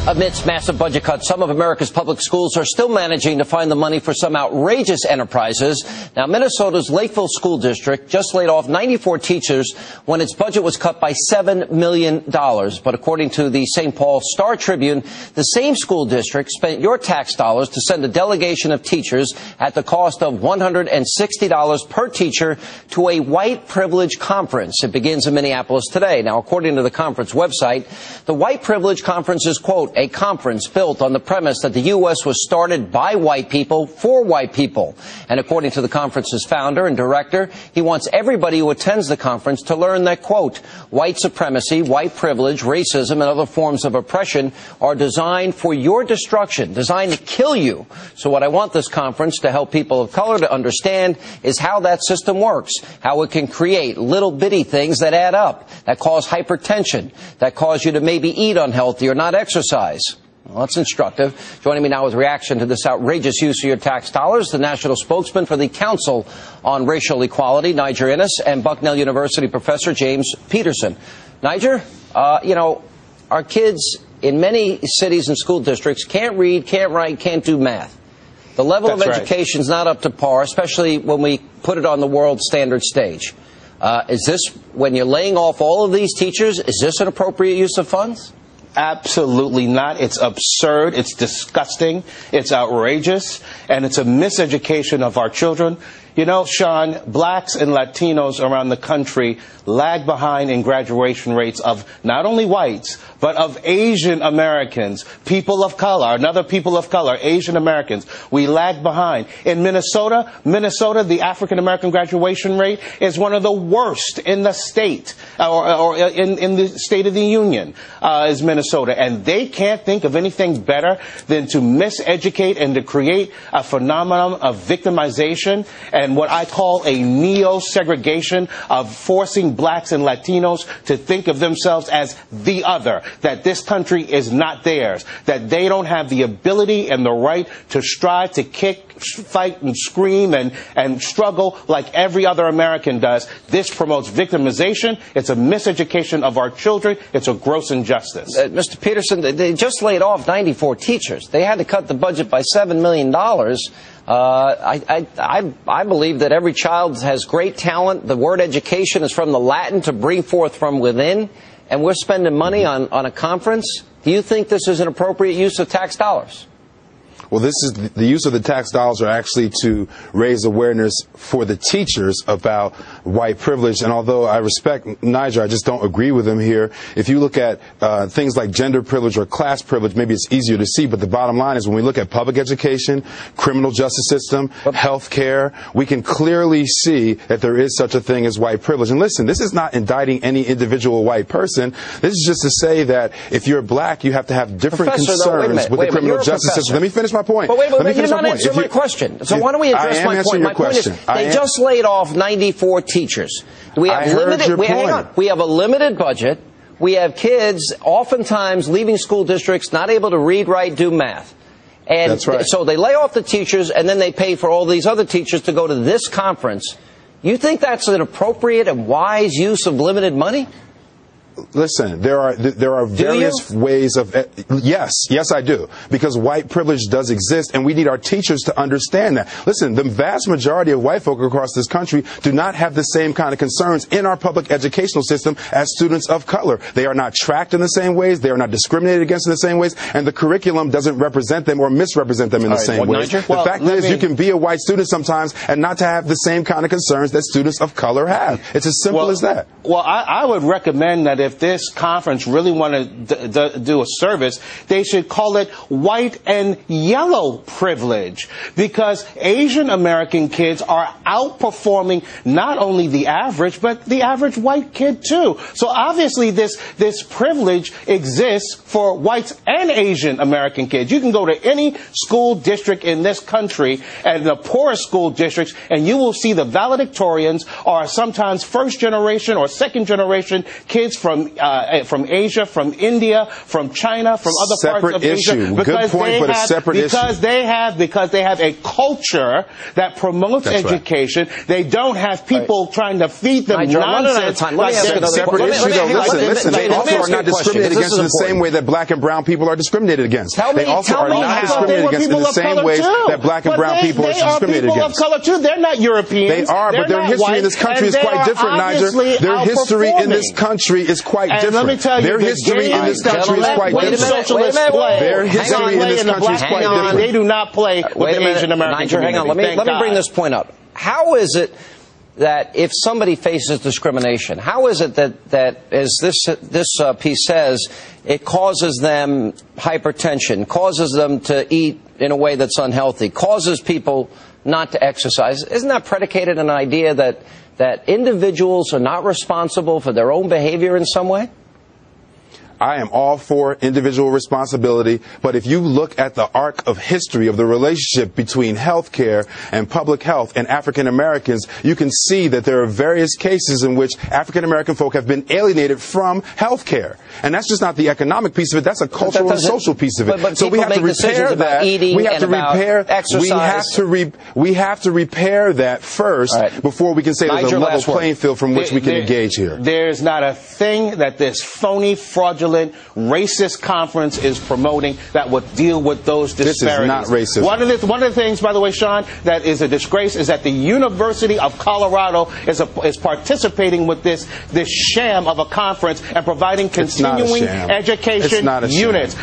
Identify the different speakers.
Speaker 1: Amidst massive budget cuts, some of America's public schools are still managing to find the money for some outrageous enterprises. Now, Minnesota's Lakeville School District just laid off 94 teachers when its budget was cut by $7 million. But according to the St. Paul Star-Tribune, the same school district spent your tax dollars to send a delegation of teachers at the cost of $160 per teacher to a white privilege conference. It begins in Minneapolis today. Now, according to the conference website, the white privilege conference is, quote, a conference built on the premise that the U.S. was started by white people for white people. And according to the conference's founder and director, he wants everybody who attends the conference to learn that, quote, white supremacy, white privilege, racism, and other forms of oppression are designed for your destruction, designed to kill you. So what I want this conference to help people of color to understand is how that system works, how it can create little bitty things that add up, that cause hypertension, that cause you to maybe eat unhealthy or not exercise. Well, that's instructive. Joining me now with reaction to this outrageous use of your tax dollars, the national spokesman for the Council on Racial Equality, Niger Innes, and Bucknell University professor James Peterson. Niger, our kids in many cities and school districts can't read, can't write, can't do math. The level of education is not up to par, especially when we put it on the world standard stage. Is this, when you're laying off all of these teachers, is this an appropriate use of funds?
Speaker 2: Absolutely not. It's absurd. It's disgusting. It's outrageous. And it's a miseducation of our children. You know, Sean, blacks and Latinos around the country lag behind in graduation rates of not only whites, but of Asian Americans, people of color, another people of color, Asian Americans. We lag behind. In Minnesota, the African American graduation rate is one of the worst in the state, or in the State of the Union, is Minnesota. And they can't think of anything better than to miseducate and to create a phenomenon of victimization and what I call a neo-segregation of forcing blacks and Latinos to think of themselves as the other, that this country is not theirs, that they don't have the ability and the right to strive to kick, fight, and scream and struggle like every other American does. This promotes victimization. It's a miseducation of our children. It's a gross injustice.
Speaker 1: Mr. Peterson, they just laid off 94 teachers. They had to cut the budget by $7 million. I believe that every child has great talent. The word education is from the Latin to bring forth from within, and we're spending money on a conference. Do you think this is an appropriate use of tax dollars?
Speaker 3: Well, this is the use of the tax dollars are actually to raise awareness for the teachers about white privilege. And although I respect Niger, I just don't agree with him here. If you look at things like gender privilege or class privilege, maybe it's easier to see. But the bottom line is when we look at public education, criminal justice system, health care, we can clearly see that there is such a thing as white privilege. And listen, this is not indicting any individual white person. This is just to say that if you're black, you have to have different concerns with the criminal justice system. Let me finish my point.
Speaker 1: But wait, you're not answering my question. So why don't we address my point? My point is they just laid off 94 teachers. We have we have a limited budget. We have kids oftentimes leaving school districts not able to read, write, do math. And that's right. So they lay off the teachers and then they pay for all these other teachers to go to this conference. You think that's an appropriate and wise use of limited money?
Speaker 3: Listen, there are various ways of yes I do, because white privilege does exist and we need our teachers to understand that. Listen, the vast majority of white folk across this country do not have the same kind of concerns in our public educational system as students of color. They are not tracked in the same ways, they are not discriminated against in the same ways, and the curriculum doesn't represent them or misrepresent them in the same ways. The fact is you can be a white student sometimes and not to have the same kind of concerns that students of color have. It's as simple as that.
Speaker 2: Well, I would recommend that if this conference really want to do a service, they should call it white and yellow privilege, because Asian American kids are outperforming not only the average, but the average white kid too. So obviously this privilege exists for whites and Asian American kids. You can go to any school district in this country and the poorest school districts, and you will see the valedictorians are sometimes first generation or second generation kids from from Asia, from India, from China, from other parts of Asia.
Speaker 3: Good point, but a separate issue.
Speaker 2: Because they have a culture that promotes education. Right. They don't have people trying to feed them nonsense.
Speaker 3: Separate issue, though. Listen, they also are not discriminated against in the same way that black and brown people are discriminated against. They also are not discriminated against in the same way that black and brown people are discriminated against.
Speaker 2: They are people of color too. They're not Europeans.
Speaker 3: They are, but their history in this country is quite different, Niger. Their history in this country is quite different.
Speaker 2: Let me tell you,
Speaker 3: their history in this country is quite different.
Speaker 2: Their history in this country is quite different. They do not play with the Asian American community.
Speaker 1: Hang on, let me bring this point up. How is it that if somebody faces discrimination, how is it that as this piece says, it causes them hypertension, causes them to eat in a way that's unhealthy, causes people not to exercise? Isn't that predicated on an idea that individuals are not responsible for their own behavior in some way?
Speaker 3: I am all for individual responsibility, but if you look at the arc of history of the relationship between health care and public health and African Americans, you can see that there are various cases in which African American folk have been alienated from health care. And that's just not the economic piece of it, that's a cultural and social piece of it.
Speaker 1: But
Speaker 3: so we have to repair that. We have to repair exercise. We have to repair that first before we can say there's a level playing field from which we can engage here.
Speaker 2: There's not a thing that this phony, fraudulent, racist conference is promoting that would deal with those disparities.
Speaker 3: This is not racist.
Speaker 2: One of the things, by the way, Sean, that is a disgrace is that the University of Colorado is participating with this sham of a conference and providing continuing education units.